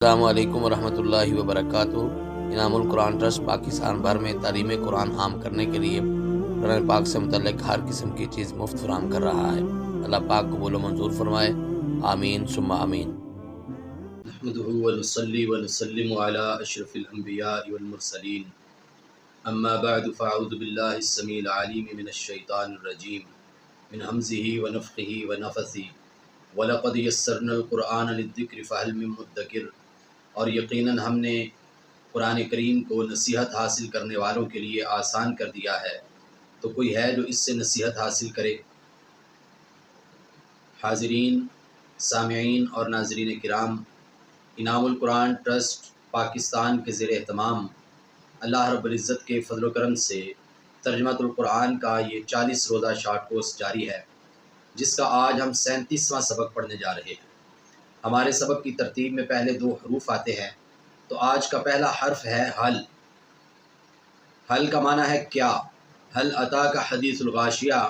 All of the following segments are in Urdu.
السلام علیکم ورحمۃ اللہ وبرکاتہ۔ انعام القرآن ٹرسٹ پاکستان بھر میں تعلیم قرآن عام کرنے کے لیے قرآن پاک سے متعلق ہر قسم کی چیز مفت فراہم کر رہا ہے۔ اللہ پاک قبول و منظور فرمائے، آمین ثم آمین۔ نحمده ونصلي ونسلم على اشرف الانبیاء والمرسلین، اما بعد فاعوذ باللہ السمیع العلیم من الشیطان الرجیم من همزه ونفخه ونفثه ولقد یسرنا القرآن للذکر فهل من مدکر، اور یقیناً ہم نے قرآن کریم کو نصیحت حاصل کرنے والوں کے لیے آسان کر دیا ہے، تو کوئی ہے جو اس سے نصیحت حاصل کرے؟ حاضرین، سامعین اور ناظرین کرام، انعام القرآن ٹرسٹ پاکستان کے زیر اہتمام اللہ رب العزت کے فضل و کرم سے ترجمۃ القرآن کا یہ 40 روزہ شارٹ کورس جاری ہے، جس کا آج ہم 37واں سبق پڑھنے جا رہے ہیں۔ ہمارے سبق کی ترتیب میں پہلے 2 حروف آتے ہیں، تو آج کا پہلا حرف ہے حل۔ حل کا معنی ہے کیا۔ حل اتاک حدیث الغاشیہ،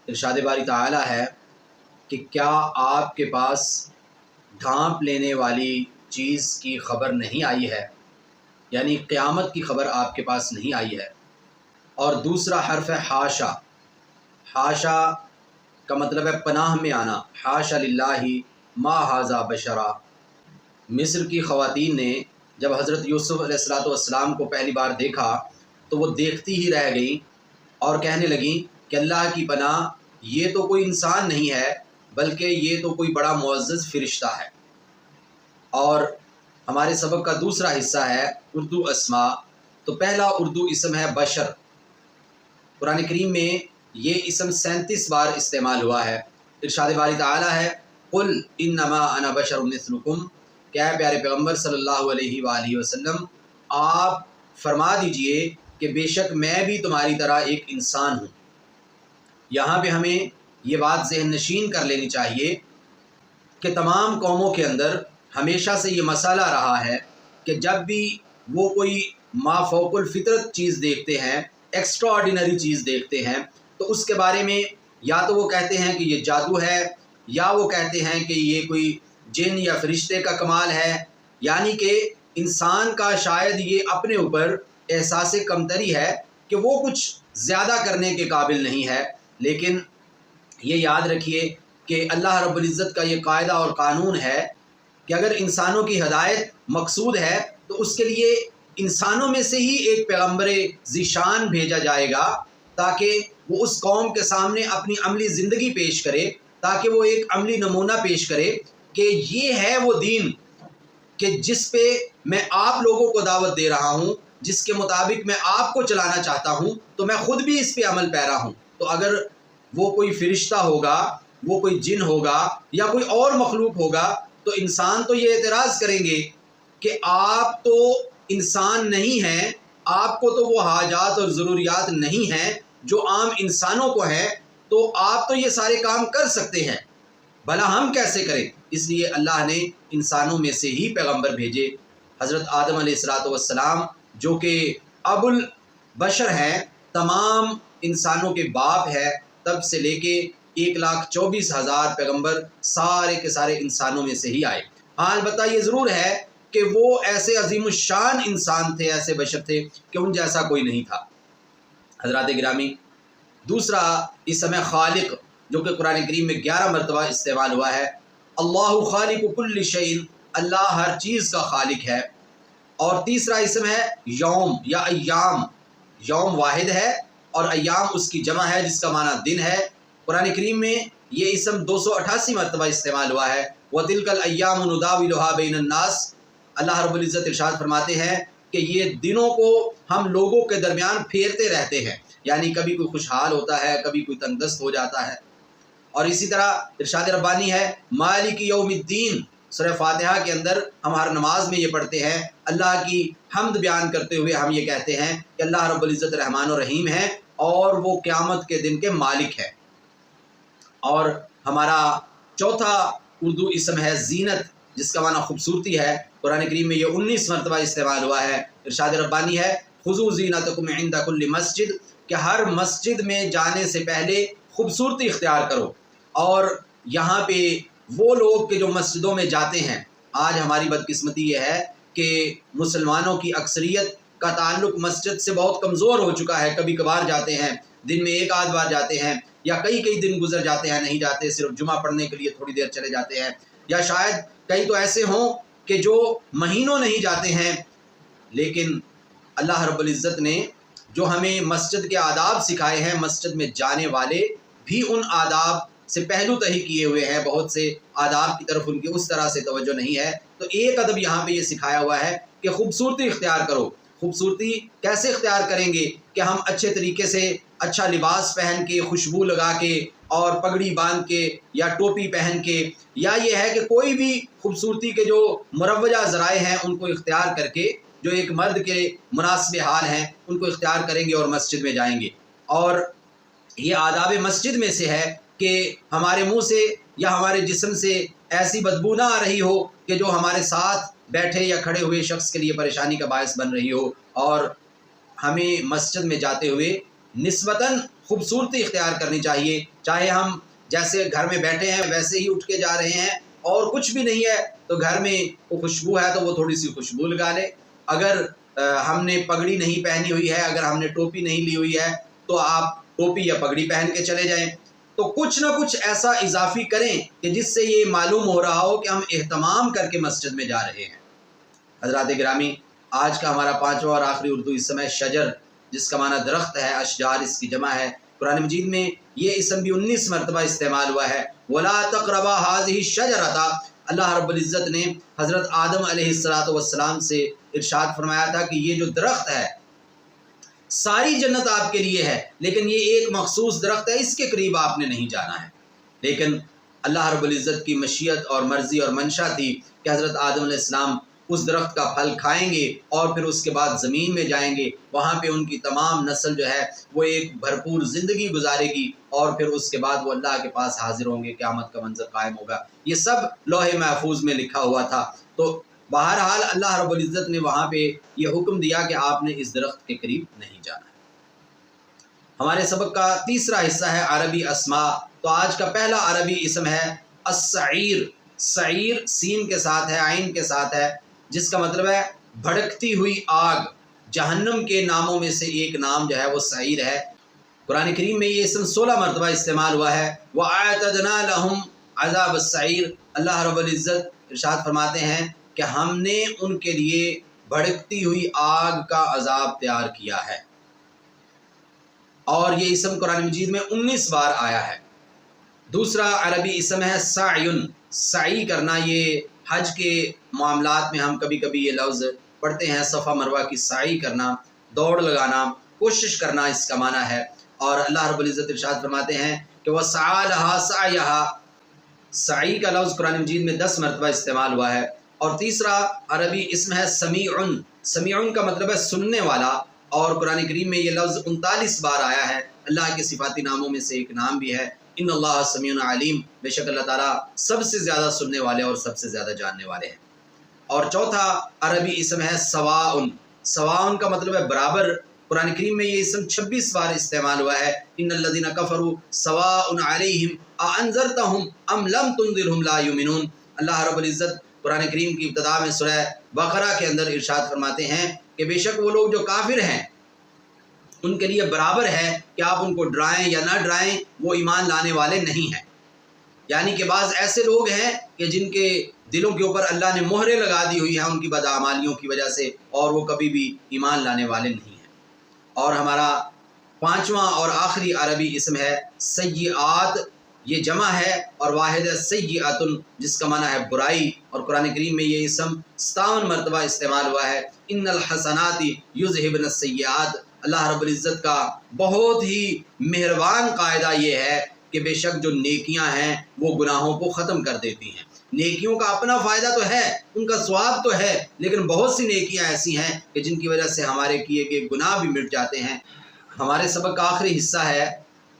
ارشاد باری تعالی ہے کہ کیا آپ کے پاس ڈھانپ لینے والی چیز کی خبر نہیں آئی ہے، یعنی قیامت کی خبر آپ کے پاس نہیں آئی ہے۔ اور دوسرا حرف ہے حاشا۔ حاشا کا مطلب ہے پناہ میں آنا، حاشا للہ ما ھذا بشرا۔ مصر کی خواتین نے جب حضرت یوسف علیہ السلام کو پہلی بار دیکھا تو وہ دیکھتی ہی رہ گئیں اور کہنے لگیں کہ اللہ کی پناہ، یہ تو کوئی انسان نہیں ہے بلکہ یہ تو کوئی بڑا معزز فرشتہ ہے۔ اور ہمارے سبق کا دوسرا حصہ ہے اردو اسماء۔ تو پہلا اردو اسم ہے بشر۔ قرآن کریم میں یہ اسم 37 بار استعمال ہوا ہے۔ ارشاد باری تعالی ہے قل انما انا بشر مثلکم، کہ اے پیارے پیغمبر صلی اللہ علیہ وآلہ وسلم آپ فرما دیجئے کہ بے شک میں بھی تمہاری طرح ایک انسان ہوں۔ یہاں پہ ہمیں یہ بات ذہن نشین کر لینی چاہیے کہ تمام قوموں کے اندر ہمیشہ سے یہ مسئلہ رہا ہے کہ جب بھی وہ کوئی ما فوق الفطرت چیز دیکھتے ہیں، ایکسٹرا آرڈینری چیز دیکھتے ہیں، تو اس کے بارے میں یا تو وہ کہتے ہیں کہ یہ جادو ہے، یا وہ کہتے ہیں کہ یہ کوئی جن یا فرشتے کا کمال ہے، یعنی کہ انسان کا شاید یہ اپنے اوپر احساس کمتری ہے کہ وہ کچھ زیادہ کرنے کے قابل نہیں ہے۔ لیکن یہ یاد رکھیے کہ اللہ رب العزت کا یہ قاعدہ اور قانون ہے کہ اگر انسانوں کی ہدایت مقصود ہے تو اس کے لیے انسانوں میں سے ہی ایک پیغمبر ذیشان بھیجا جائے گا، تاکہ وہ اس قوم کے سامنے اپنی عملی زندگی پیش کرے، تاکہ وہ ایک عملی نمونہ پیش کرے کہ یہ ہے وہ دین کہ جس پہ میں آپ لوگوں کو دعوت دے رہا ہوں، جس کے مطابق میں آپ کو چلانا چاہتا ہوں، تو میں خود بھی اس پہ عمل پیرا ہوں۔ تو اگر وہ کوئی فرشتہ ہوگا، وہ کوئی جن ہوگا یا کوئی اور مخلوق ہوگا، تو انسان تو یہ اعتراض کریں گے کہ آپ تو انسان نہیں ہیں، آپ کو تو وہ حاجات اور ضروریات نہیں ہیں جو عام انسانوں کو ہیں، تو آپ تو یہ سارے کام کر سکتے ہیں، بھلا ہم کیسے کریں؟ اس لیے اللہ نے انسانوں میں سے ہی پیغمبر بھیجے۔ حضرت آدم علیہ السلام جو کہ ابو البشر ہیں، تمام انسانوں کے باپ ہے، تب سے لے کے 1,24,000 پیغمبر سارے کے سارے انسانوں میں سے ہی آئے۔ ہاں البتہ یہ ضرور ہے کہ وہ ایسے عظیم الشان انسان تھے، ایسے بشر تھے کہ ان جیسا کوئی نہیں تھا۔ حضرات گرامی، دوسرا اسم ہے خالق، جو کہ قرآن کریم میں 11 مرتبہ استعمال ہوا ہے۔ اللہ خالق کل شیء، اللہ ہر چیز کا خالق ہے۔ اور تیسرا اسم ہے یوم یا ایام۔ یوم واحد ہے اور ایام اس کی جمع ہے، جس کا معنی دن ہے۔ قرآن کریم میں یہ اسم 288 مرتبہ استعمال ہوا ہے۔ وَتِلْكَ الْأَيَّامُ نُدَاوِلُهَا بَيْنَ النَّاسِ، اللہ رب العزت ارشاد فرماتے ہیں کہ یہ دنوں کو ہم لوگوں کے درمیان پھیرتے رہتے ہیں، یعنی کبھی کوئی خوشحال ہوتا ہے، کبھی کوئی تنگ دست ہو جاتا ہے۔ اور اسی طرح ارشاد ربانی ہے مالک یوم الدین، سورہ فاتحہ کے اندر ہم ہر نماز میں یہ پڑھتے ہیں، اللہ کی حمد بیان کرتے ہوئے ہم یہ کہتے ہیں کہ اللہ رب العزت رحمان و رحیم ہے اور وہ قیامت کے دن کے مالک ہے۔ اور ہمارا چوتھا اردو اسم ہے زینت، جس کا معنی خوبصورتی ہے۔ قرآن کریم میں یہ 19 مرتبہ استعمال ہوا ہے۔ ارشاد ربانی ہے خذوا زینتکم عند کل مسجد، کہ ہر مسجد میں جانے سے پہلے خوبصورتی اختیار کرو۔ اور یہاں پہ وہ لوگ کہ جو مسجدوں میں جاتے ہیں آج ہماری بدقسمتی یہ ہے کہ مسلمانوں کی اکثریت کا تعلق مسجد سے بہت کمزور ہو چکا ہے. کبھی کبھار جاتے ہیں، دن میں ایک آدھ بار جاتے ہیں، یا کئی دن گزر جاتے ہیں نہیں جاتے، صرف جمعہ پڑھنے کے لیے تھوڑی دیر چلے جاتے ہیں، یا شاید کئی تو ایسے ہوں کہ جو مہینوں نہیں جاتے ہیں. لیکن اللہ رب العزت نے جو ہمیں مسجد کے آداب سکھائے ہیں، مسجد میں جانے والے بھی ان آداب سے پہلو تہی کیے ہوئے ہیں، بہت سے آداب کی طرف ان کی اس طرح سے توجہ نہیں ہے. تو ایک ادب یہاں پہ یہ سکھایا ہوا ہے کہ خوبصورتی اختیار کرو. خوبصورتی کیسے اختیار کریں گے؟ کہ ہم اچھے طریقے سے اچھا لباس پہن کے، خوشبو لگا کے، اور پگڑی باندھ کے، یا ٹوپی پہن کے، یا یہ ہے کہ کوئی بھی خوبصورتی کے جو مروجہ ذرائع ہیں ان کو اختیار کر کے، جو ایک مرد کے مناسب حال ہیں ان کو اختیار کریں گے اور مسجد میں جائیں گے. اور یہ آداب مسجد میں سے ہے کہ ہمارے منہ سے یا ہمارے جسم سے ایسی بدبو نہ آ رہی ہو کہ جو ہمارے ساتھ بیٹھے یا کھڑے ہوئے شخص کے لیے پریشانی کا باعث بن رہی ہو. اور ہمیں مسجد میں جاتے ہوئے نسبتاً خوبصورتی اختیار کرنی چاہیے. چاہے ہم جیسے گھر میں بیٹھے ہیں ویسے ہی اٹھ کے جا رہے ہیں، اور کچھ بھی نہیں ہے تو گھر میں وہ خوشبو ہے تو وہ تھوڑی سی خوشبو لگا لے. اگر ہم نے پگڑی نہیں پہنی ہوئی ہے، اگر ہم نے ٹوپی نہیں لی ہوئی ہے تو آپ ٹوپی یا پگڑی پہن کے چلے جائیں. تو کچھ نہ کچھ ایسا اضافی کریں کہ جس سے یہ معلوم ہو رہا ہو کہ ہم اہتمام کر کے مسجد میں جا رہے ہیں. حضرات گرامی، آج کا ہمارا 5واں اور آخری اردو اسم ہے شجر، جس کا معنی درخت ہے، اشجار اس کی جمع ہے. قرآن مجید میں یہ اسم بھی 19 مرتبہ استعمال ہوا ہے. وَلَا تَقْرَبَا هَٰذِهِ الشَّجَرَةَ. اللہ رب العزت نے حضرت آدم علیہ السلام سے ارشاد فرمایا تھا کہ یہ جو درخت ہے ساری جنت آپ کے لیے ہے، لیکن یہ ایک مخصوص درخت ہے، اس کے قریب آپ نے نہیں جانا ہے. لیکن اللہ رب العزت کی مشیت اور مرضی اور منشا تھی کہ حضرت آدم علیہ السلام اس درخت کا پھل کھائیں گے اور پھر اس کے بعد زمین میں جائیں گے، وہاں پہ ان کی تمام نسل جو ہے وہ ایک بھرپور زندگی گزارے گی، اور پھر اس کے بعد وہ اللہ کے پاس حاضر ہوں گے، قیامت کا منظر قائم ہوگا. یہ سب لوح محفوظ میں لکھا ہوا تھا. تو بہرحال اللہ رب العزت نے وہاں پہ یہ حکم دیا کہ آپ نے اس درخت کے قریب نہیں جانا. ہمارے سبق کا تیسرا حصہ ہے عربی اسماء. تو آج کا پہلا عربی اسم ہے السعیر. سعیر سین کے ساتھ ہے، عین کے ساتھ ہے، جس کا مطلب ہے بھڑکتی ہوئی آگ. جہنم کے ناموں میں سے ایک نام جو ہے وہ سعیر ہے. قرآن کریم میں یہ اسم 16 مرتبہ استعمال ہوا ہے. وَأَعْتَدْنَا لَهُمْ عَذَابَ السَّعِيرِ. اللہ رب العزت ارشاد فرماتے ہیں کہ ہم نے ان کے لیے بھڑکتی ہوئی آگ کا عذاب تیار کیا ہے. اور یہ اسم قرآن مجید میں 19 بار آیا ہے. دوسرا عربی اسم ہے سعیٌ. سعی کرنا، یہ حج کے معاملات میں ہم کبھی کبھی یہ لفظ پڑھتے ہیں، صفا مروہ کی سعی کرنا، دوڑ لگانا، کوشش کرنا اس کا معنی ہے. اور اللہ رب العزت ارشاد فرماتے ہیں کہ وَسَعَىٰ لَهَا سَعْيَهَا. سعی کا لفظ قرآن مجید میں 10 مرتبہ استعمال ہوا ہے. اور تیسرا عربی اسم ہے سمیعٌ. سمیعٌ کا مطلب ہے سننے والا، اور قرآن کریم میں یہ لفظ 39 بار آیا ہے. اللہ کے صفاتی ناموں میں سے ایک نام بھی ہے ان اللہ سمیع علیم. بے شک اللہ تعالیٰ سب سے زیادہ سننے والے اور سب سے زیادہ جاننے والے ہیں. اور چوتھا عربی اسم ہے سواء. سواء کا مطلب ہے برابر. قرآن کریم میں یہ اسم 26 بار استعمال ہوا ہے. ان الذین کفروا سواء علیہم اانذرتہم ام لم تنذرہم لا یؤمنون. اللہ رب العزت قرآن کریم کی ابتدا میں سورہ بقرہ کے اندر ارشاد فرماتے ہیں کہ بے شک وہ لوگ جو کافر ہیں ان کے لیے برابر ہے کہ آپ ان کو ڈرائیں یا نہ ڈرائیں، وہ ایمان لانے والے نہیں ہیں. یعنی کہ بعض ایسے لوگ ہیں کہ جن کے دلوں کے اوپر اللہ نے مہریں لگا دی ہوئی ہیں ان کی بدعمالیوں کی وجہ سے، اور وہ کبھی بھی ایمان لانے والے نہیں ہیں. اور ہمارا 5واں اور آخری عربی اسم ہے سیئات. یہ جمع ہے اور واحد ہے سیئۃ، جس کا معنی ہے برائی. اور قرآن کریم میں یہ اسم 57 مرتبہ استعمال ہوا ہے. ان الحسنات یذہبن السیئات. اللہ رب العزت کا بہت ہی مہربان قاعدہ یہ ہے کہ بے شک جو نیکیاں ہیں وہ گناہوں کو ختم کر دیتی ہیں. نیکیوں کا اپنا فائدہ تو ہے، ان کا ثواب تو ہے، لیکن بہت سی نیکیاں ایسی ہیں کہ جن کی وجہ سے ہمارے کیے گئے گناہ بھی مٹ جاتے ہیں. ہمارے سبق کا آخری حصہ ہے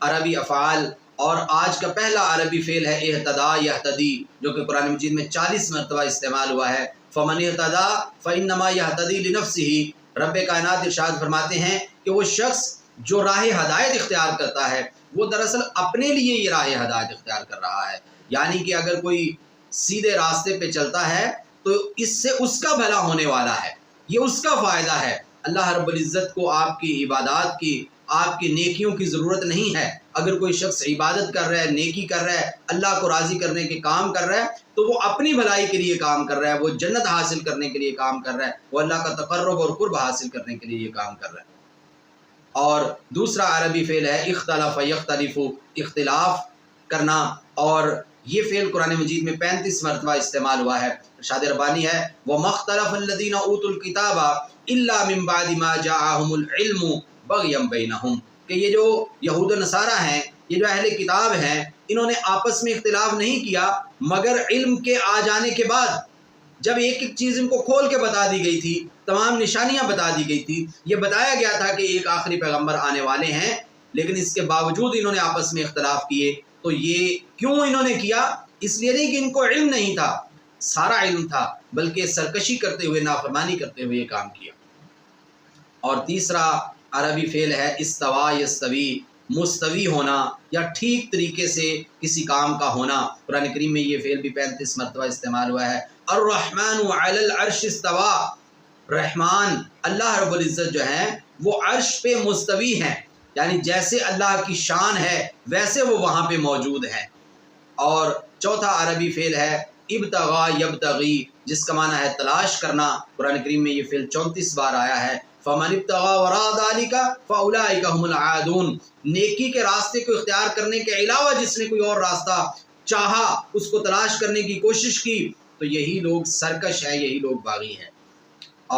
عربی افعال. اور آج کا پہلا عربی فعل ہے اہتدا یہتدی، جو کہ قرآن مجید میں 40 مرتبہ استعمال ہوا ہے. فمن اہتدا فانما یہتدی لنفسہ. رب کائنات ارشاد فرماتے ہیں کہ وہ شخص جو راہ ہدایت اختیار کرتا ہے وہ دراصل اپنے لیے یہ راہ ہدایت اختیار کر رہا ہے. یعنی کہ اگر کوئی سیدھے راستے پہ چلتا ہے تو اس سے اس کا بھلا ہونے والا ہے، یہ اس کا فائدہ ہے۔ اللہ رب العزت کو آپ کی عبادات کی، آپ کی نیکیوں کی ضرورت نہیں ہے۔ اگر کوئی شخص عبادت کر رہا ہے، نیکی کر رہا ہے، اللہ کو راضی کرنے کے کام کر رہا ہے، تو وہ اپنی بھلائی کے لیے کام کر رہا ہے، وہ جنت حاصل کرنے کے لیے کام کر رہا ہے، وہ اللہ کا تقرب اور قرب حاصل کرنے کے لیے یہ کام کر رہا ہے۔ اور دوسرا عربی فعل ہے اختلف یختلف، اختلاف کرنا، اور یہ فعل قرآن مجید میں 35 مرتبہ استعمال ہوا ہے۔ ارشاد ربانی ہے وَمَا اخْتَلَفَ الَّذِينَ أُوتُوا الْكِتَابَ إِلَّا مِن بَعْدِ مَا جَاءَهُمُ الْعِلْمُ بَغْيًا بَيْنَهُمْ، کہ یہ جو یہود و نصارہ ہیں، یہ جو اہل کتاب ہیں، انہوں نے آپس میں اختلاف نہیں کیا مگر علم کے آ جانے کے بعد، جب ایک ایک چیز ان کو کھول کے بتا دی گئی تھی، تمام نشانیاں بتا دی گئی تھی، یہ بتایا گیا تھا کہ ایک آخری پیغمبر آنے والے ہیں، لیکن اس کے باوجود انہوں نے آپس میں اختلاف کیے۔ تو یہ کیوں انہوں نے کیا؟ اس لیے نہیں کہ ان کو علم نہیں تھا، سارا علم تھا، بلکہ سرکشی کرتے ہوئے، نافرمانی کرتے ہوئے یہ کام کیا۔ اور تیسرا عربی فعل ہے استوا یستوی، مستوی ہونا یا ٹھیک طریقے سے کسی کام کا ہونا۔ قرآن کریم میں یہ فعل بھی 35 مرتبہ استعمال ہوا ہے۔ الرحمن علی العرش استوا، رحمان اللہ رب العزت جو ہیں وہ عرش پہ مستوی ہیں، یعنی جیسے اللہ کی شان ہے ویسے وہ وہاں پہ موجود ہیں۔ اور چوتھا عربی فعل ہے ابتغا یبتغی، جس کا معنی ہے تلاش کرنا۔ قرآن کریم میں یہ فعل 34 بار آیا ہے۔ فمن ابتغا وراء ذلک فاولئک هم العادون، نیکی کے راستے کو اختیار کرنے کے علاوہ جس نے کوئی اور راستہ چاہا، اس کو تلاش کرنے کی کوشش کی، تو یہی لوگ سرکش ہیں، یہی لوگ باغی ہیں۔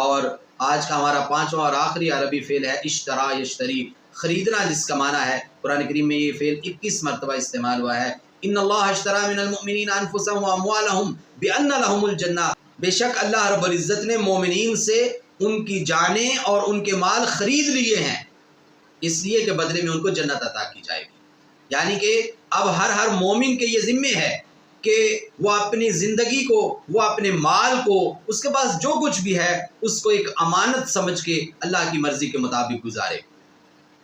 اور آج کا ہمارا پانچواں اور آخری عربی فعل ہے اشترا یشتری، خریدنا، جس کا معنی ہے قرآن کریم میں یہ فعل 21 مرتبہ استعمال ہوا ہے۔ ان اللہ اشترا من المؤمنین انفسهم واموالهم بان لهم الجنہ، بے شک اللہ رب العزت نے مومنین سے ان کی جانیں اور ان کے مال خرید لیے ہیں، اس لیے کہ بدلے میں ان کو جنت عطا کی جائے گی۔ یعنی کہ اب ہر مومن کے یہ ذمہ ہے کہ وہ اپنی زندگی کو، وہ اپنے مال کو، اس کے پاس جو کچھ بھی ہے اس کو ایک امانت سمجھ کے اللہ کی مرضی کے مطابق گزارے۔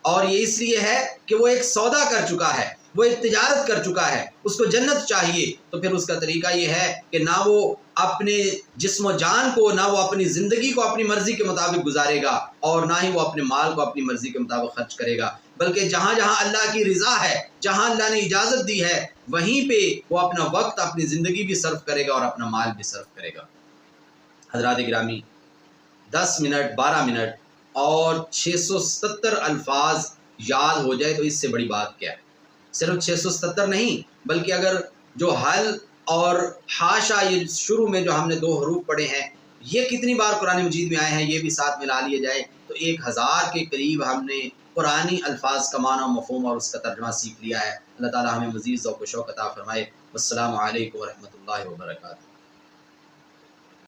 اور یہ اس لیے ہے کہ وہ ایک سودا کر چکا ہے، وہ ایک تجارت کر چکا ہے، اس کو جنت چاہیے، تو پھر اس کا طریقہ یہ ہے کہ نہ وہ اپنے جسم و جان کو، نہ وہ اپنی زندگی کو اپنی مرضی کے مطابق گزارے گا، اور نہ ہی وہ اپنے مال کو اپنی مرضی کے مطابق خرچ کرے گا، بلکہ جہاں جہاں اللہ کی رضا ہے، جہاں اللہ نے اجازت دی ہے، وہیں پہ وہ اپنا وقت، اپنی زندگی بھی صرف کرے گا اور اپنا مال بھی صرف کرے گا۔ حضرات گرامی، 10 منٹ، 12 منٹ اور 670 الفاظ یاد ہو جائے تو اس سے بڑی بات کیا ہے؟ صرف 670 نہیں، بلکہ اگر جو حل اور حاشا، یہ شروع میں جو ہم نے 2 حروف پڑھے ہیں، یہ کتنی بار قرآن مجید میں آئے ہیں، یہ بھی ساتھ ملا لیے جائے تو 1000 کے قریب ہم نے قرآنی الفاظ کا معنی و مفہوم اور اس کا ترجمہ سیکھ لیا ہے۔ اللہ تعالی ہمیں مزید ذوق و شوق عطا فرمائے۔ والسلام علیکم ورحمۃ اللہ وبرکاتہ۔